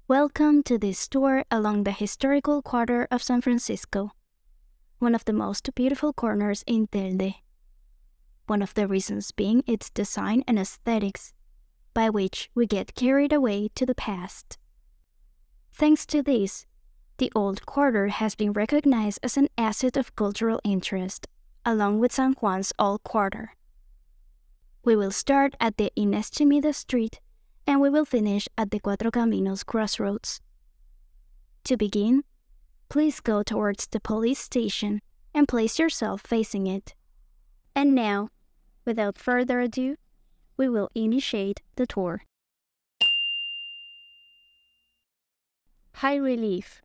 Welcome to this tour along the historical quarter of San Francisco, one of the most beautiful corners in Telde. One of the reasons being its design and aesthetics, by which we get carried away to the past. Thanks to this, the old quarter has been recognized as an asset of cultural interest, along with San Juan's old quarter. We will start at the Inestimida Street, and we will finish at the Cuatro Caminos crossroads. To begin, please go towards the police station and place yourself facing it. And now, without further ado, we will initiate the tour. High relief.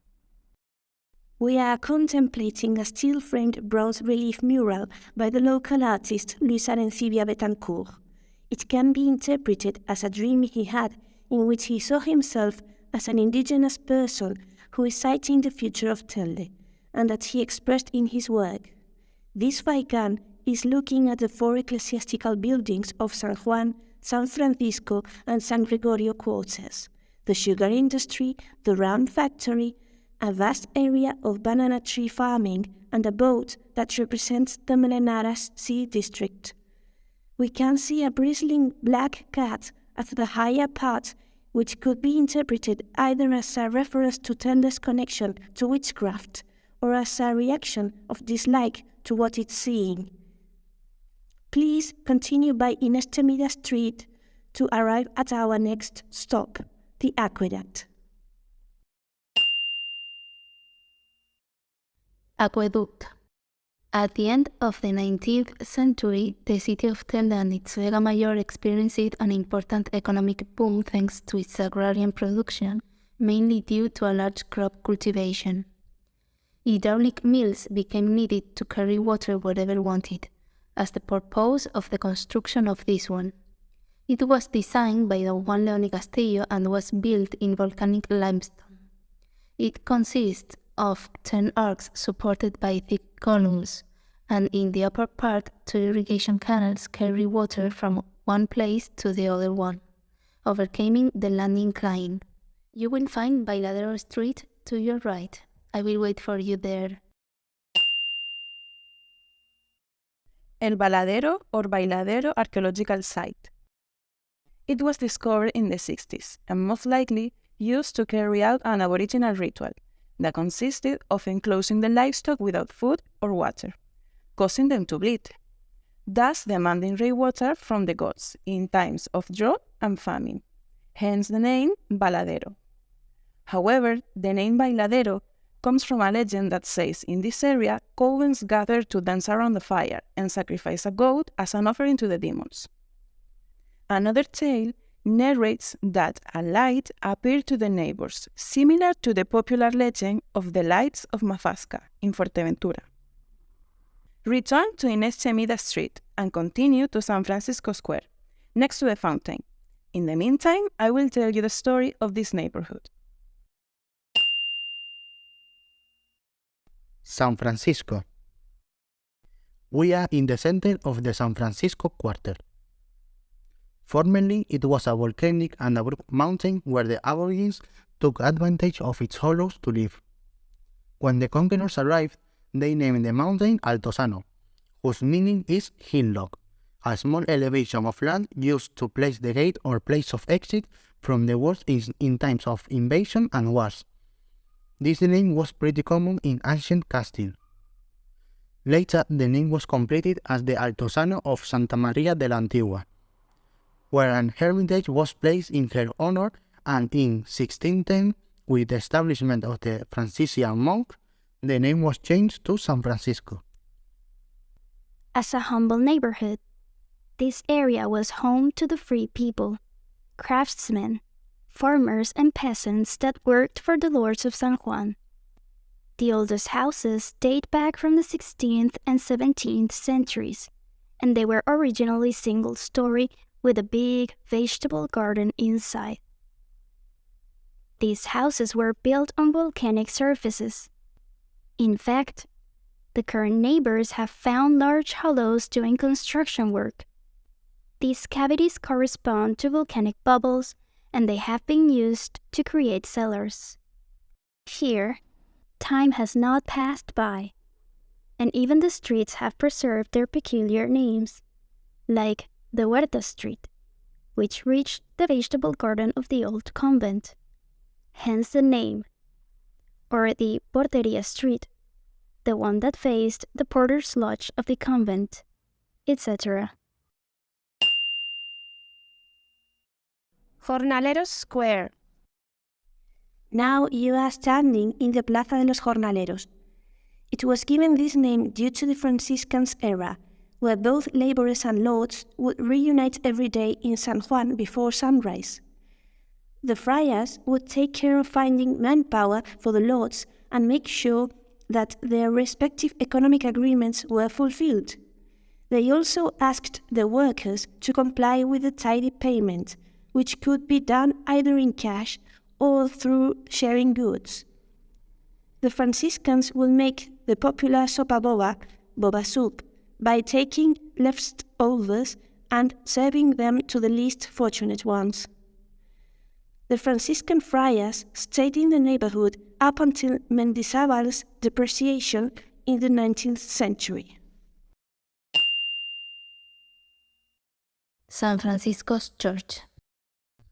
We are contemplating a steel-framed bronze relief mural by the local artist Luis Arencibia Betancourt. It can be interpreted as a dream he had in which he saw himself as an indigenous person who is sighting the future of Telde, and that he expressed in his work. This Faikan is looking at the four ecclesiastical buildings of San Juan, San Francisco, and San Gregorio quarters, the sugar industry, the rum factory, a vast area of banana tree farming, and a boat that represents the Melenaras Sea District. We can see a bristling black cat at the higher part, which could be interpreted either as a reference to Telde's connection to witchcraft or as a reaction of dislike to what it's seeing. Please continue by Inestimida Street to arrive at our next stop, the Aqueduct. Aqueduct. At the end of the 19th century, the city of Telde and its Vega Mayor experienced an important economic boom thanks to its agrarian production, mainly due to a large crop cultivation. Hydraulic mills became needed to carry water wherever wanted, as the purpose of the construction of this one. It was designed by Don Juan León y Castillo and was built in volcanic limestone. It consists of 10 arcs supported by thick columns, and in the upper part, 2 irrigation canals carry water from one place to the other one, overcoming the land incline. You will find Baladero Street to your right. I will wait for you there. El Baladero or Bailadero archaeological site. It was discovered in the 60s and most likely used to carry out an aboriginal ritual that consisted of enclosing the livestock without food or water, causing them to bleed, thus demanding rainwater from the gods in times of drought and famine, hence the name Baladero. However, the name Bailadero comes from a legend that says in this area, covens gathered to dance around the fire and sacrifice a goat as an offering to the demons. Another tale narrates that a light appeared to the neighbors, similar to the popular legend of the Lights of Mafasca in Fuerteventura. Return to Inestimida Street and continue to San Francisco Square, next to the fountain. In the meantime, I will tell you the story of this neighborhood. San Francisco. We are in the center of the San Francisco quarter. Formerly, it was a volcanic and abrupt mountain where the Aborigines took advantage of its hollows to live. When the conquerors arrived, they named the mountain Altozano, whose meaning is hillock, a small elevation of land used to place the gate or place of exit from the walls in times of invasion and wars. This name was pretty common in ancient Castile. Later, the name was completed as the Altozano of Santa Maria de la Antigua, where an hermitage was placed in her honor, and in 1610, with the establishment of the Franciscan monk, the name was changed to San Francisco. As a humble neighborhood, this area was home to the free people, craftsmen, farmers, and peasants that worked for the lords of San Juan. The oldest houses date back from the 16th and 17th centuries, and they were originally single-story with a big vegetable garden inside. These houses were built on volcanic surfaces. In fact, the current neighbors have found large hollows doing construction work. These cavities correspond to volcanic bubbles and they have been used to create cellars. Here, time has not passed by, and even the streets have preserved their peculiar names, like the Huerta Street, which reached the vegetable garden of the old convent, hence the name, or the Porteria Street, the one that faced the porter's lodge of the convent, etc. Jornaleros Square. Now you are standing in the Plaza de los Jornaleros. It was given this name due to the Franciscans' era, where both laborers and lords would reunite every day in San Juan before sunrise. The friars would take care of finding manpower for the lords and make sure that their respective economic agreements were fulfilled. They also asked the workers to comply with the tidy payment, which could be done either in cash or through sharing goods. The Franciscans will make the popular sopa boba, boba soup, by taking leftovers and serving them to the least fortunate ones. The Franciscan friars stayed in the neighborhood up until Mendizábal's depreciation in the 19th century. San Francisco's Church.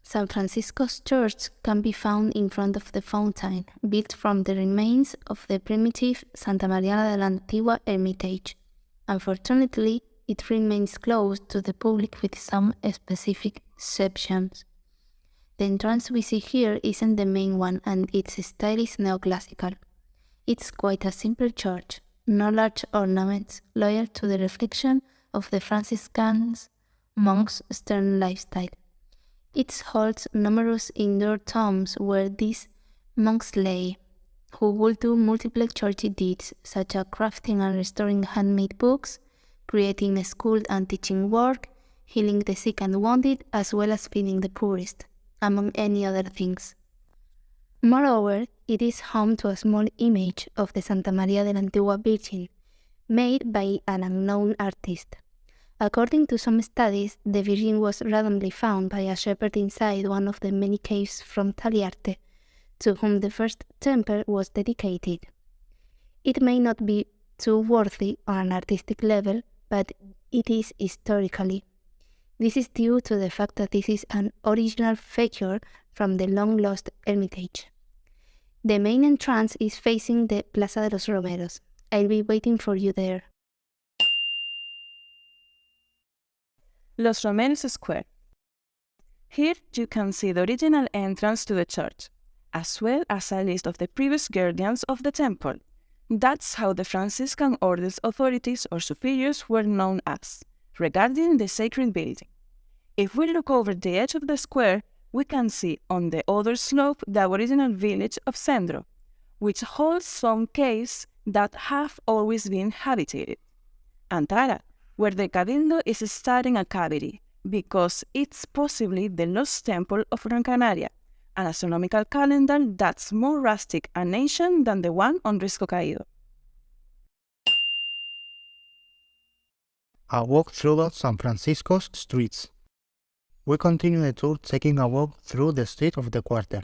San Francisco's church can be found in front of the fountain, built from the remains of the primitive Santa María de la Antigua Hermitage. Unfortunately, it remains closed to the public with some specific exceptions. The entrance we see here isn't the main one, and its style is neoclassical. It's quite a simple church, no large ornaments, loyal to the reflection of the Franciscan monks' stern lifestyle. It holds numerous indoor tombs where these monks lay, who would do multiple churchy deeds, such as crafting and restoring handmade books, creating school and teaching work, healing the sick and wounded, as well as feeding the poorest, among any other things. Moreover, it is home to a small image of the Santa María de la Antigua Virgin, made by an unknown artist. According to some studies, the Virgin was randomly found by a shepherd inside one of the many caves from Taliarte, to whom the first temple was dedicated. It may not be too worthy on an artistic level, but it is historically. This is due to the fact that this is an original figure from the long-lost Hermitage. The main entrance is facing the Plaza de los Romeros. I'll be waiting for you there. Los Romeros Square. Here you can see the original entrance to the church, as well as a list of the previous guardians of the temple. That's how the Franciscan Order's authorities or superiors were known as, regarding the sacred building. If we look over the edge of the square, we can see on the other slope the original village of Centro, which holds some caves that have always been habitated. And Tara, where the Cabildo is starting a cavity, because it's possibly the lost temple of Gran Canaria, an astronomical calendar that's more rustic and ancient than the one on Risco Caído. A walk through San Francisco's streets. We continue the tour taking a walk through the street of the quarter.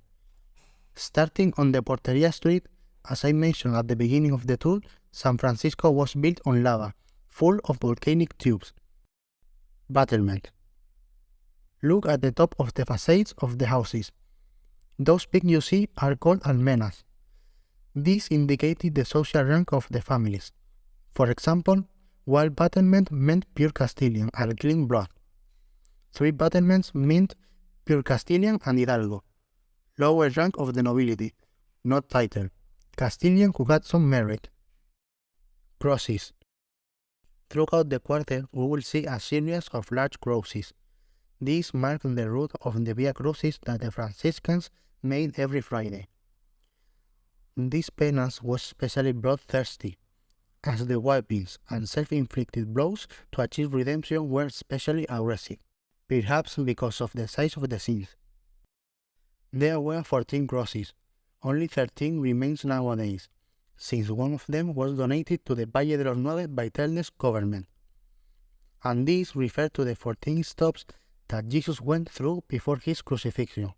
Starting on the Porteria Street, as I mentioned at the beginning of the tour, San Francisco was built on lava, full of volcanic tubes. Battlement. Look at the top of the facades of the houses. Those peaks you see are called almenas. This indicated the social rank of the families. For example, while battlement meant pure Castilian and clean blood. 3 battlements meant pure Castilian and Hidalgo, lower rank of the nobility, not title, Castilian who had some merit. Crosses. Throughout the quarter, we will see a series of large crosses. These mark the route of the Via Crucis that the Franciscans made every Friday. This penance was especially bloodthirsty, as the whippings and self-inflicted blows to achieve redemption were especially aggressive, perhaps because of the size of the sins. There were 14 crosses. Only 13 remains nowadays, since one of them was donated to the Valle de los Nueve by Telde's government. And these refer to the 14 stops that Jesus went through before his crucifixion.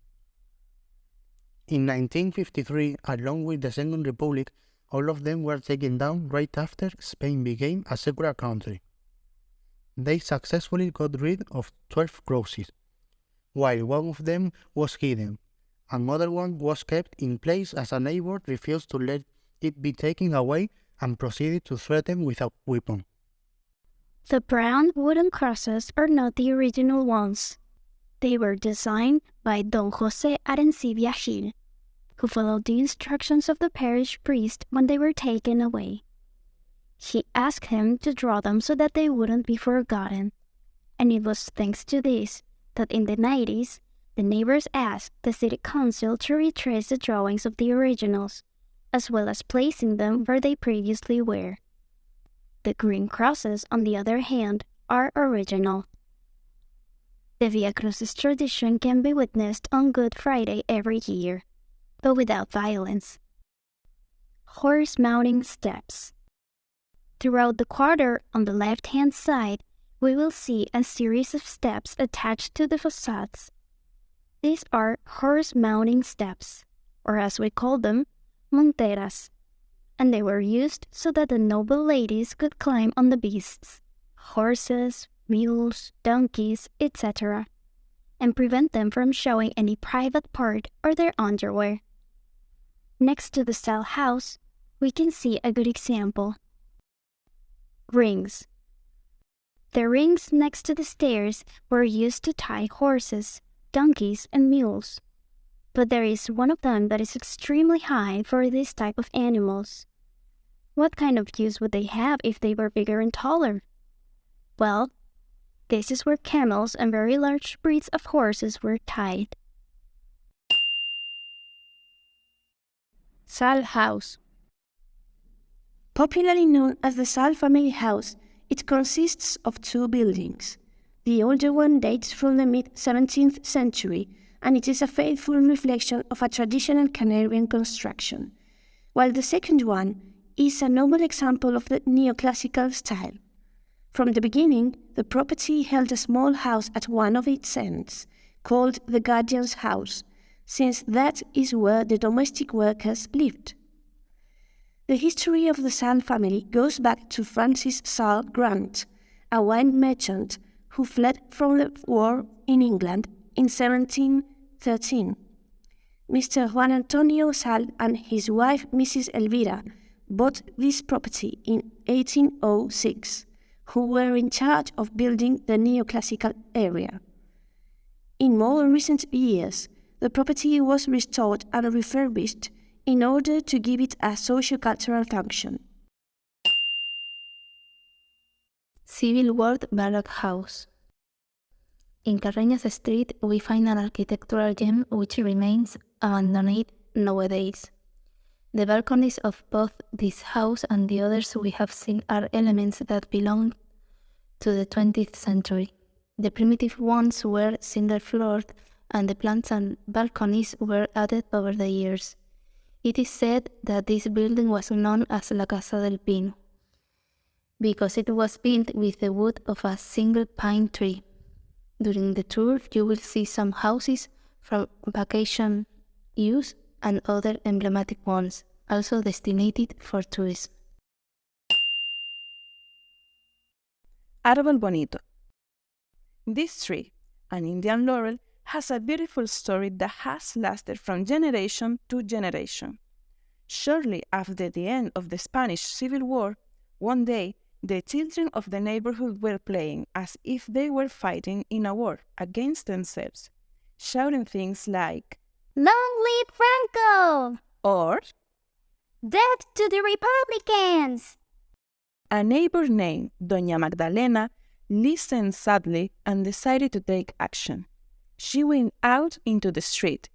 In 1953, along with the Second Republic, all of them were taken down right after Spain became a secular country. They successfully got rid of 12 crosses, while one of them was hidden. Another one was kept in place as a neighbor refused to let it be taken away and proceeded to threaten with a weapon. The brown wooden crosses are not the original ones. They were designed by Don José Arencibia Gil, who followed the instructions of the parish priest when they were taken away. He asked him to draw them so that they wouldn't be forgotten, and it was thanks to this that in the 90s, the neighbors asked the city council to retrace the drawings of the originals, as well as placing them where they previously were. The green crosses, on the other hand, are original. The Via Crucis tradition can be witnessed on Good Friday every year, but without violence. Horse-mounting steps. Throughout the quarter on the left-hand side, we will see a series of steps attached to the facades. These are horse-mounting steps, or as we call them, monteras, and they were used so that the noble ladies could climb on the beasts, horses, mules, donkeys, etc., and prevent them from showing any private part or their underwear. Next to the Sall House, we can see a good example. Rings. The rings next to the stairs were used to tie horses, donkeys, and mules, but there is one of them that is extremely high for this type of animals. What kind of use would they have if they were bigger and taller? Well, this is where camels and very large breeds of horses were tied. Sall House. Popularly known as the Sall family house, it consists of two buildings. The older one dates from the mid-17th century, and it is a faithful reflection of a traditional Canarian construction, while the second one is a noble example of the neoclassical style. From the beginning, the property held a small house at one of its ends, called the guardian's house, since that is where the domestic workers lived. The history of the Sall family goes back to Francis Sall Grant, a wine merchant who fled from the war in England in 1713. Mr. Juan Antonio Sall and his wife Mrs. Elvira bought this property in 1806, who were in charge of building the neoclassical area. In more recent years, the property was restored and refurbished in order to give it a socio-cultural function. Civil War barrack-house. In Carreñas Street, we find an architectural gem which remains abandoned nowadays. The balconies of both this house and the others we have seen are elements that belong to the 20th century. The primitive ones were single-floored, and the plants and balconies were added over the years. It is said that this building was known as La Casa del Pino, because it was built with the wood of a single pine tree. During the tour, you will see some houses from vacation use and other emblematic ones, also destined for tourism. Árbol Bonito. This tree, an Indian laurel, has a beautiful story that has lasted from generation to generation. Shortly after the end of the Spanish Civil War, one day, the children of the neighborhood were playing as if they were fighting in a war against themselves, shouting things like, "Long live Franco!" or "Death to the Republicans!" a neighbor named Doña Magdalena listened sadly and decided to take action. She went out into the street,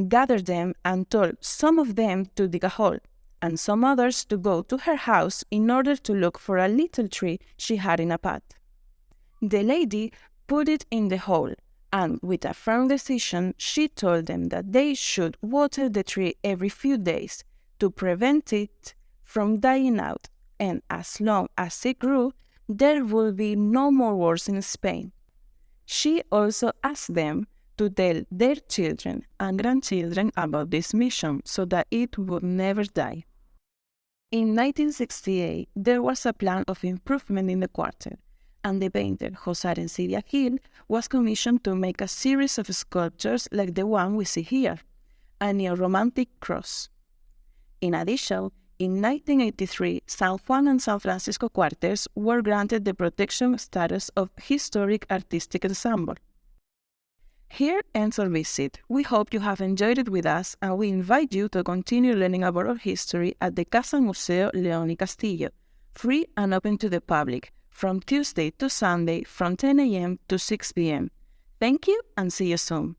gathered them and told some of them to dig a hole, and some others to go to her house in order to look for a little tree she had in a pot. The lady put it in the hole, and with a firm decision she told them that they should water the tree every few days to prevent it from dying out, and as long as it grew, there would be no more wars in Spain. She also asked them to tell their children and grandchildren about this mission so that it would never die. In 1968, there was a plan of improvement in the quarter, and the painter José Arencibia Gil was commissioned to make a series of sculptures like the one we see here, a neo-romantic cross. In addition, in 1983, San Juan and San Francisco quarters were granted the protection status of Historic Artistic Ensemble. Here ends our visit. We hope you have enjoyed it with us, and we invite you to continue learning about our history at the Casa Museo León y Castillo, free and open to the public, from Tuesday to Sunday from 10 a.m. to 6 p.m. Thank you and see you soon.